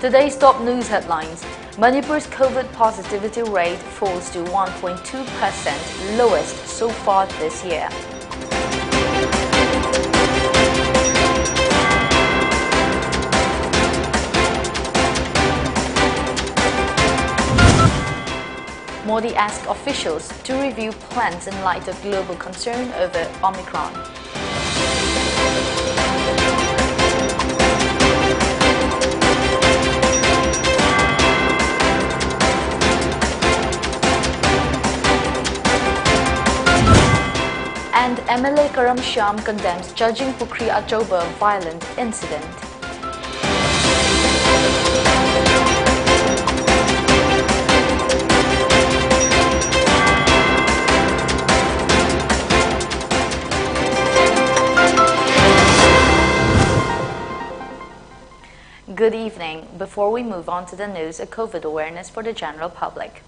Today's top news headlines. Manipur's COVID positivity rate falls to 1.2%, lowest so far this year. Modi asked officials to review plans in light of global concern over Omicron. And MLA Karam Shyam condemns judging Pukri Achoba violent incident. Good evening. Before we move on to the news, a COVID awareness for the general public.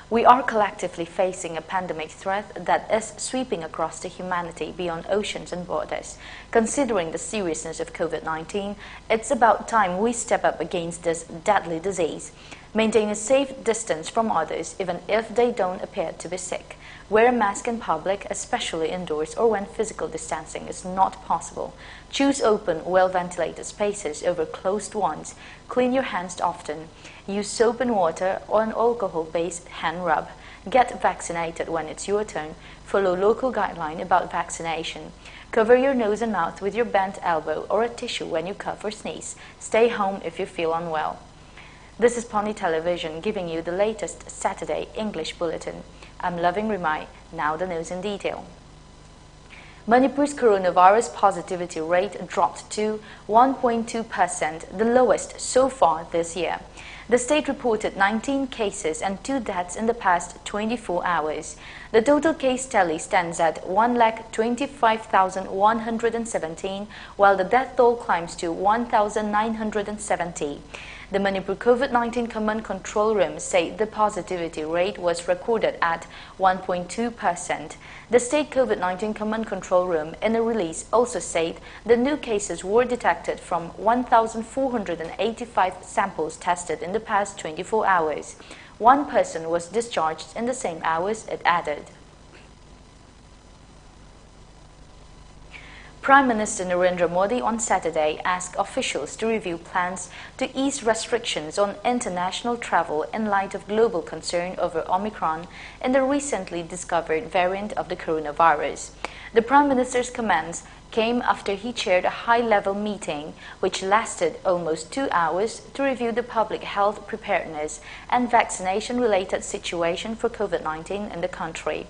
We are collectively facing a pandemic threat that is sweeping across the humanity beyond oceans and borders. Considering the seriousness of COVID-19, it's about time we step up against this deadly disease. Maintain a safe distance from others even if they don't appear to be sick. Wear a mask in public, especially indoors or when physical distancing is not possible. Choose open, well-ventilated spaces over closed ones. Clean your hands often. Use soap and water or an alcohol-based hand rub. Get vaccinated when it's your turn. Follow local guidelines about vaccination. Cover your nose and mouth with your bent elbow or a tissue when you cough or sneeze. Stay home if you feel unwell. This is Pony Television giving you the latest Saturday English bulletin. I'm Loving Rimai. Now the news in detail. Manipur's coronavirus positivity rate dropped to 1.2%, the lowest so far this year. The state reported 19 cases and 2 deaths in the past 24 hours. The total case tally stands at 1,25,117, while the death toll climbs to 1,970. The Manipur COVID-19 Command Control Room said the positivity rate was recorded at 1.2%. The State COVID-19 Command Control Room in a release also said the new cases were detected from 1,485 samples tested in the past 24 hours. 1 person was discharged in the same hours, it added. Prime Minister Narendra Modi on Saturday asked officials to review plans to ease restrictions on international travel in light of global concern over Omicron and the recently discovered variant of the coronavirus. The Prime Minister's comments came after he chaired a high-level meeting which lasted almost 2 hours to review the public health preparedness and vaccination-related situation for COVID-19 in the country.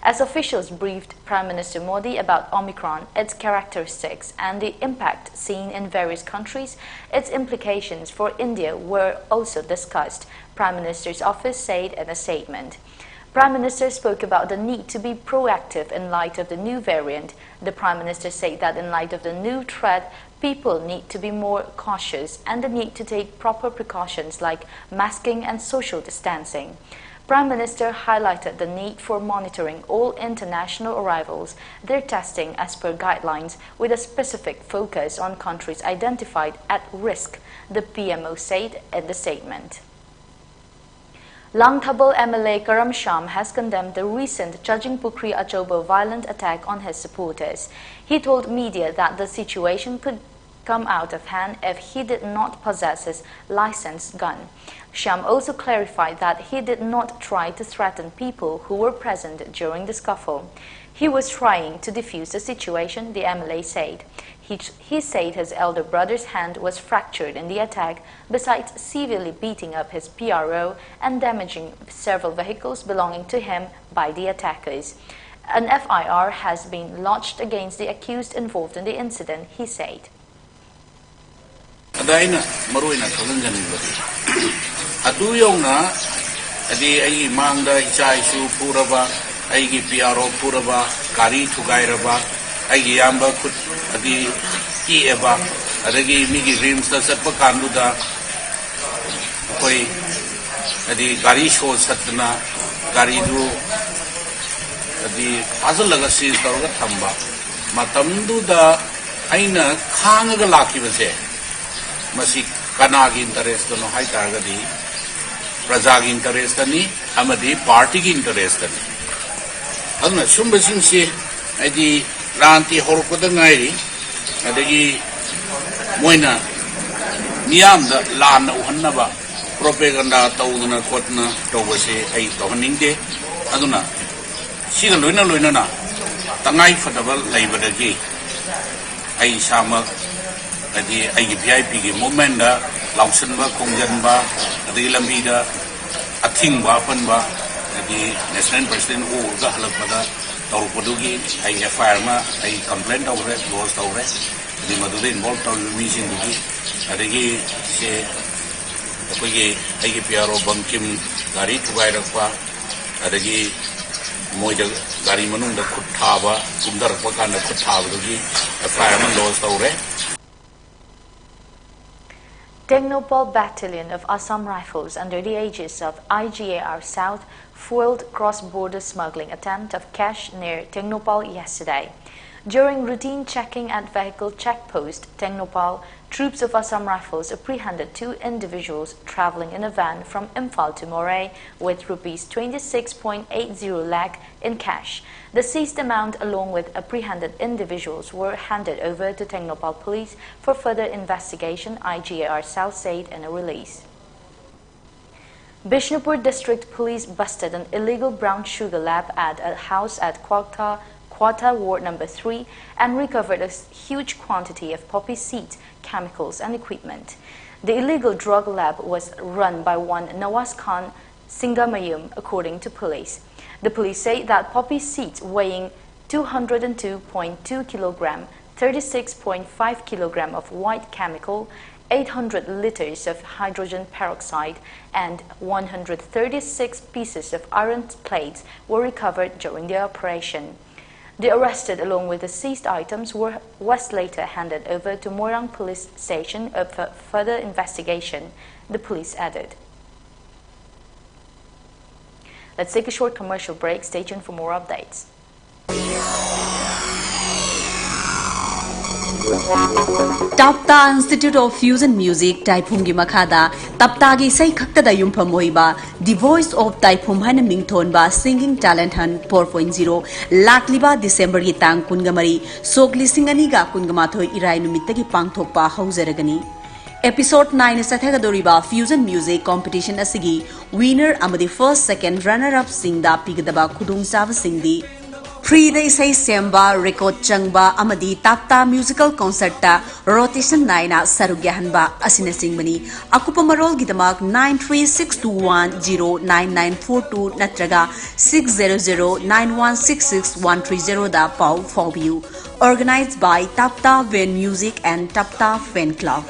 As officials briefed Prime Minister Modi about Omicron, its characteristics and the impact seen in various countries, its implications for India were also discussed, Prime Minister's office said in a statement. Prime Minister spoke about the need to be proactive in light of the new variant. The Prime Minister said that in light of the new threat, people need to be more cautious and the need to take proper precautions like masking and social distancing. Prime Minister highlighted the need for monitoring all international arrivals, their testing as per guidelines, with a specific focus on countries identified at risk, the PMO said in the statement. Langthabal MLA Karam Shyam has condemned the recent Judging Pukri Achoba violent attack on his supporters. He told media that the situation could come out of hand if he did not possess his licensed gun. Shyam also clarified that he did not try to threaten people who were present during the scuffle. He was trying to defuse the situation, the MLA said. He said his elder brother's hand was fractured in the attack, besides severely beating up his PRO and damaging several vehicles belonging to him by the attackers. An FIR has been lodged against the accused involved in the incident, he said. Adaina maruina kalanjanibadi adu yongna adi ai mangda ichai su puraba aigi PRO puraba gari thugairaba aigi yamba khut adi ki eba adagi migi rims da satpa kanduda koi adi gari show satna gari du adi azalaga sis tawga thamba matamdu da aina khangaga lakibase Masih kanagi interest no hai targadi prajagi interest ni amadi party ki interest ni aduna sumba singsi adi ranti horkoda ngairi adagi moina niyam da lan uhannaba propaganda tawduna kotna tawbase ai tawhaningde aduna siga loina na tangai fadabal laibadagi ai samak adi ai VIP gi moment da laungsanba kongjanba adi lambida athingba panba adi national president o ga halakpada tawpadugi ai FIR ma ai complaint tawre lodge tawre adi madude involved taw mi sindugi adagi se akogi ai PRO bankim gari thugairappa adagi moida gari manung da khutthaba kumdarakpa kana khutthaba FIR ma lodge tawre. Technopol Battalion of Assam Rifles under the aegis of IGAR South foiled cross-border smuggling attempt of cash near Technopol yesterday. During routine checking at vehicle checkpost, Technopol troops of Assam Rifles apprehended 2 individuals traveling in a van from Imphal to Moray with rupees 26.80 lakh in cash. The seized amount along with apprehended individuals were handed over to Technopol police for further investigation, IGAR South said in a release. Bishnupur District Police busted an illegal brown sugar lab at a house at Quata Ward number 3 and recovered a huge quantity of poppy seeds, chemicals and equipment. The illegal drug lab was run by one Nawaz Khan Singamayum, according to police. The police say that poppy seeds weighing 202.2 kilogram, 36.5 kilogram of white chemical, 800 liters of hydrogen peroxide and 136 pieces of iron plates were recovered during the operation. The arrested along with the seized items was later handed over to Morang Police Station for further investigation, the police added. Let's take a short commercial break. Stay tuned for more updates. Tapta Institute of Fusion Music Taiphumgi Makhada Taptagi Sai Khaktada Yumpham Oiba The Voice of Taiphum Haina Mingthonba Singing Talent Hunt 4.0 Lakliba December gi tang kungamari Sogli Singaniga Kungamathoi Irai Numittagi Pangthokpa Hauzaragani. Episode 9 Sathagadoriba Fusion Music Competition Asigi winner amadi first second runner up singda pigadaba khudung sava singdi Free the Isai Semba, Record Changba, Amadi Tapta Musical Concert Ta, Rotation Naina, Sarugyahanba, Asina Singbani, Akupa Marol Gidamak 93621099942 Natraga 6009166 Da Pau for you. Organized by Tapta Ven Music and Tapta Fan Club.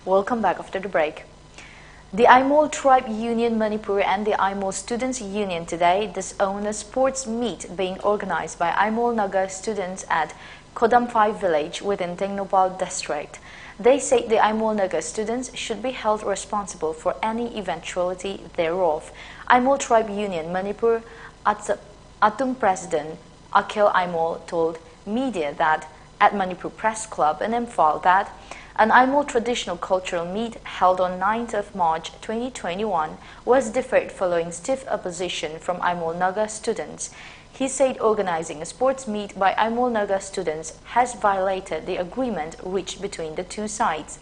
Welcome back after the break. The Aimol Tribe Union Manipuri and the Aimol Students Union today disown a sports meet being organized by Aimol Naga students at Kodamphai village within Technopol district. They say the Aimol Naga students should be held responsible for any eventuality thereof. Aimol Tribe Union Manipur Atum President Akhil Aimol told media that at Manipur Press Club in Imphal that an Aimol traditional cultural meet held on 9th of March 2021 was deferred following stiff opposition from Aimol Naga students. He said organizing a sports meet by Aimol Naga students has violated the agreement reached between the two sides.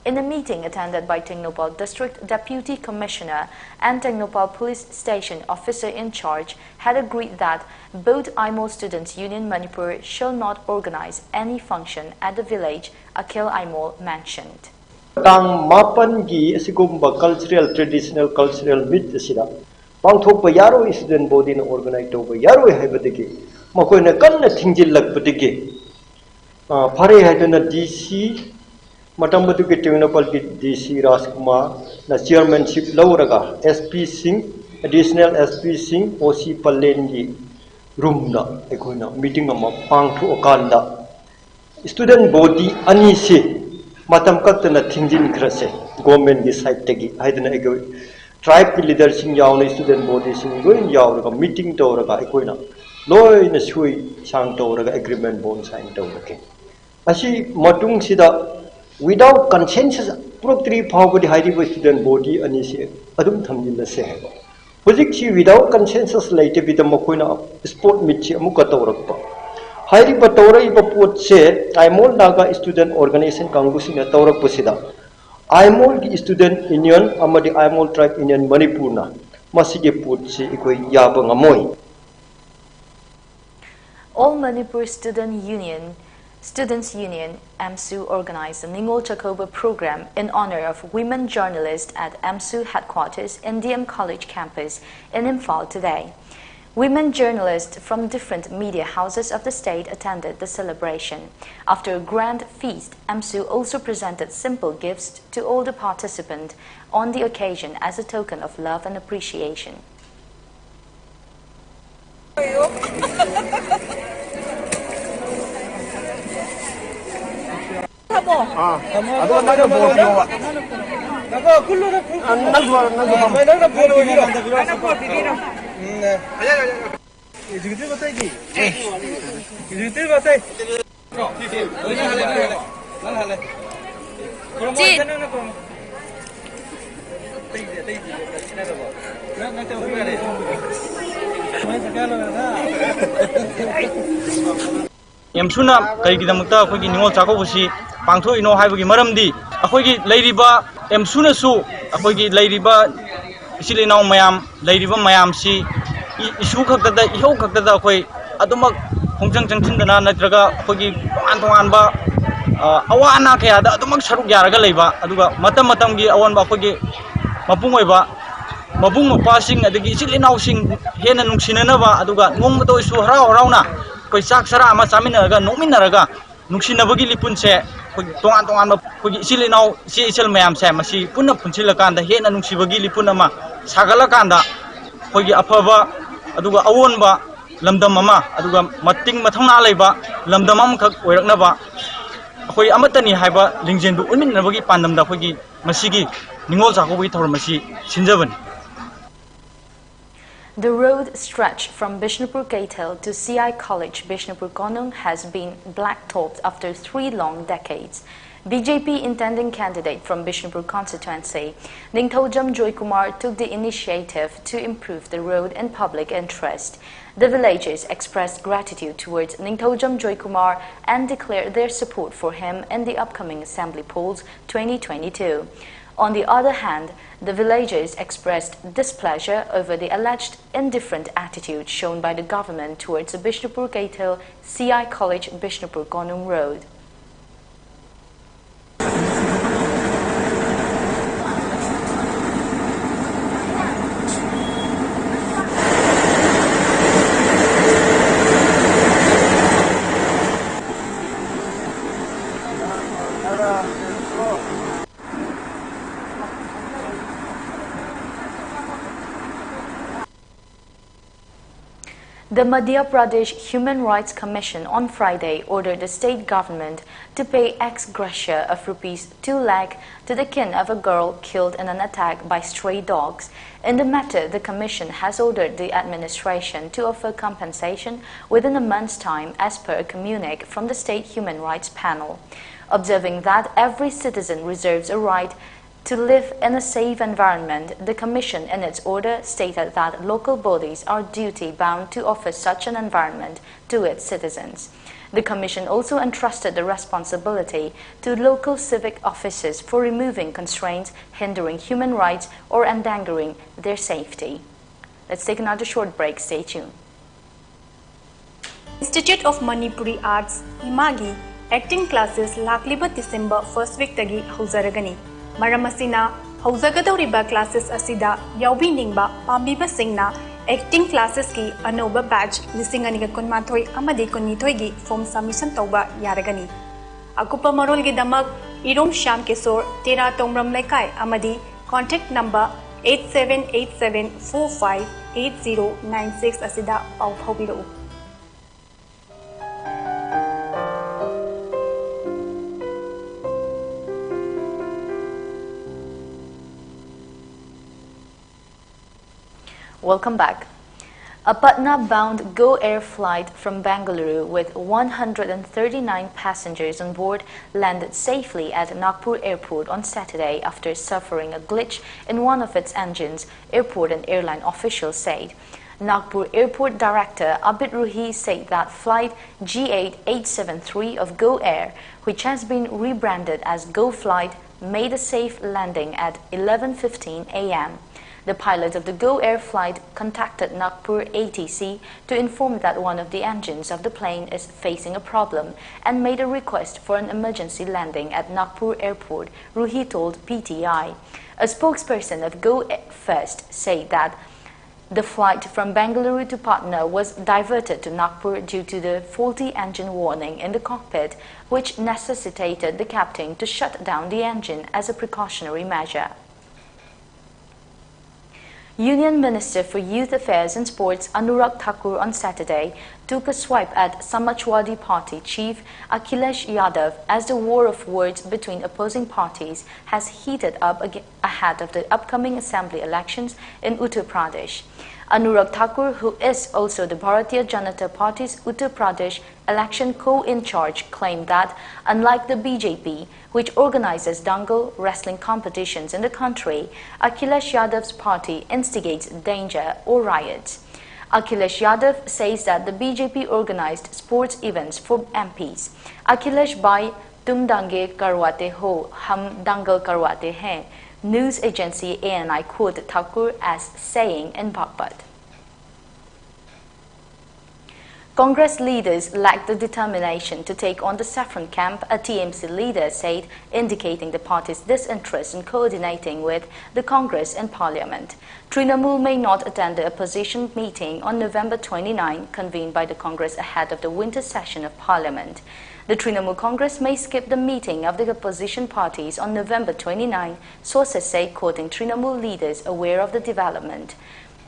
In a meeting attended by Technopol District Deputy Commissioner and Technopol Police Station Officer in charge had agreed that both Aimol Students Union Manipur shall not organize any function at the village, Akhil Aimol mentioned. Tang mapan gi asigumba cultural traditional cultural meet asida pangthokpa yaro student body na organize toba yaro haibadigi makoina kanna thingjil lakpadigi phare haiduna DC Matambatu ke Technopol ki DC Rajkumar na chairmanship lauraga SP Singh additional SP Singh OC Pallengi room na ekoina meeting ama pangthu okanda student body ani se matam kaktana thingjin khrase government gi side tagi haidana ego tribe leader sing yaw student body sing loin yaw ga meeting to ra ga ikoina loin sui sang to ra ga agreement bond sign to ke asi matung sida without consensus proctri poverty high student body ani se adum thamjin la se ha hojik chi without consensus laite bidam koina sport meet chi amuka to rakpa hairi ba tawrai ba pot se aimol naga student organization kangusina tawrak pusida aimol gi student union amadi aimol tribe union manipurna masige pot se ikoi yaba ngamoi. All Manipur Students Union AMSU organized a Ningol Chakoba program in honor of women journalists at AMSU headquarters in DM College campus in Imphal today. Women journalists from different media houses of the state attended the celebration. After a grand feast, AMSU also presented simple gifts to all the participants on the occasion as a token of love and appreciation. Emsuna kaigidamukta akhoi ningol chakobusi pangtho ino haibagi maramdi akhoi leiriba emsuna su akhoi leiriba isilinau mayam leiriba mayam si isu khakda ihau khakda akhoi adumak khongjang jangthindana natraga akhoi tongan ba awana kaya da adumak saruk yaraga leiba aduga matam matamgi awan ba akhoi mapung oiba mabung mapasing adagi isilinau sing hena nungsinana ba aduga nongmato isu harau harauna koi sak sara ama chaminaraga nokminaraga nungsinabagi lipunse koi tongan tongan koi isilinau si isel mayam se masi punna punchilakanda hena nungsibagi lipun ama sagalakanda koi afaba aduga awonba lamdam ama aduga mating mathangna leiba lamdam am khak oiraknaba koi amatani haiba lingjendu unminnabagi pandamda koi masigi ningol chakobi thormasi sinjabani. The road stretch from Bishnupur Gate Hill to CI College Bishnupur Konung has been blacktopped after 3 long decades. BJP intending candidate from Bishnupur constituency, Ningthojam Joykumar took the initiative to improve the road in public interest. The villagers expressed gratitude towards Ningthojam Joykumar and declared their support for him in the upcoming assembly polls 2022. On the other hand, the villagers expressed displeasure over the alleged indifferent attitude shown by the government towards the Bishnupur Gate Hill CI College Bishnupur Konung Road. The Madhya Pradesh Human Rights Commission on Friday ordered the state government to pay ex gratia of rupees 2 lakh to the kin of a girl killed in an attack by stray dogs. In the matter, the commission has ordered the administration to offer compensation within a month's time as per a communique from the State Human Rights Panel. Observing that every citizen reserves a right to live in a safe environment, the Commission in its order stated that local bodies are duty-bound to offer such an environment to its citizens. The Commission also entrusted the responsibility to local civic officers for removing constraints hindering human rights or endangering their safety. Let's take another short break. Stay tuned. Institute of Manipuri Arts, Imagi, acting classes Lakliba December 1st week tagi Huzaragani. Maramasina, Hauzagadoriba classes Asida, Yaubi Ningba, Pambiba Singna, acting classes ki Anoba batch, Lisinganiga Kunmatoi, Amadi Kunitoigi, form submission Toba, Yaragani. Akupa Marolgi Damak, Irom Sham Kesor, Tera Tomram Lekai, Amadi, contact number 8787458096 Asida of Hobiro. Welcome back. A Patna-bound Go Air flight from Bengaluru with 139 passengers on board landed safely at Nagpur Airport on Saturday after suffering a glitch in one of its engines, airport and airline officials said. Nagpur Airport Director Abid Ruhi said that flight G8873 of Go Air, which has been rebranded as Go Flight, made a safe landing at 11:15 a.m. The pilot of the Go Air flight contacted Nagpur ATC to inform that one of the engines of the plane is facing a problem and made a request for an emergency landing at Nagpur Airport, Ruhi told PTI. A spokesperson of Go First said that the flight from Bengaluru to Patna was diverted to Nagpur due to the faulty engine warning in the cockpit, which necessitated the captain to shut down the engine as a precautionary measure. Union Minister for Youth Affairs and Sports Anurag Thakur on Saturday took a swipe at Samajwadi Party chief Akhilesh Yadav as the war of words between opposing parties has heated up ahead of the upcoming assembly elections in Uttar Pradesh. Anurag Thakur, who is also the Bharatiya Janata Party's Uttar Pradesh election co-in-charge, claimed that, unlike the BJP, which organizes dangal wrestling competitions in the country, Akhilesh Yadav's party instigates danger or riots. Akhilesh Yadav says that the BJP organized sports events for MPs. Akhilesh bhai, tum dange karwate ho, hum dangal karwate hain. News agency ANI quoted Thakur as saying in Bagpat. Congress leaders lacked the determination to take on the saffron camp, a TMC leader said, indicating the party's disinterest in coordinating with the Congress in Parliament. Trinamool may not attend the opposition meeting on November 29, convened by the Congress ahead of the winter session of Parliament. The Trinamool Congress may skip the meeting of the opposition parties on November 29, sources say, quoting Trinamool leaders aware of the development.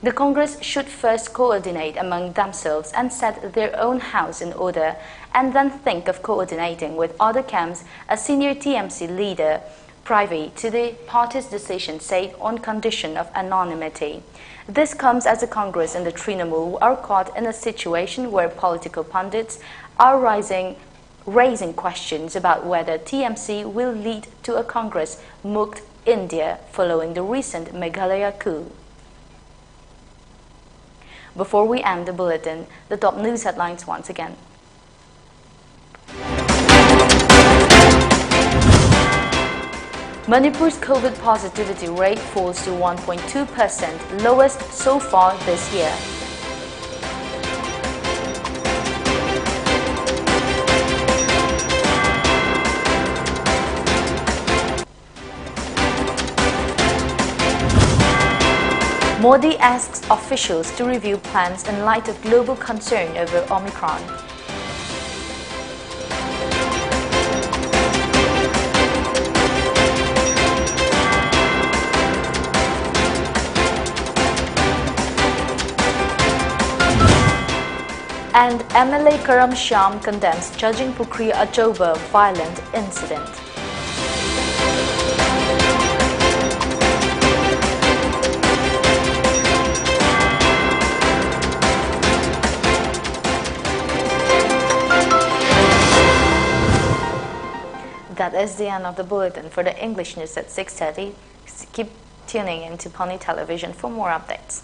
The Congress should first coordinate among themselves and set their own house in order, and then think of coordinating with other camps, a senior TMC leader, privy to the party's decision, said on condition of anonymity. This comes as the Congress and the Trinamool are caught in a situation where political pundits are raising questions about whether TMC will lead to a Congress Mukt India following the recent Meghalaya coup. Before we end the bulletin, the top news headlines once again. Manipur's COVID positivity rate falls to 1.2%, lowest so far this year. Modi asks officials to review plans in light of global concern over Omicron. And MLA Karam Shyam condemns judging Pukriya Achoba violent incident. That is the end of the bulletin. For the English news at 6:30, keep tuning in to Pony Television for more updates.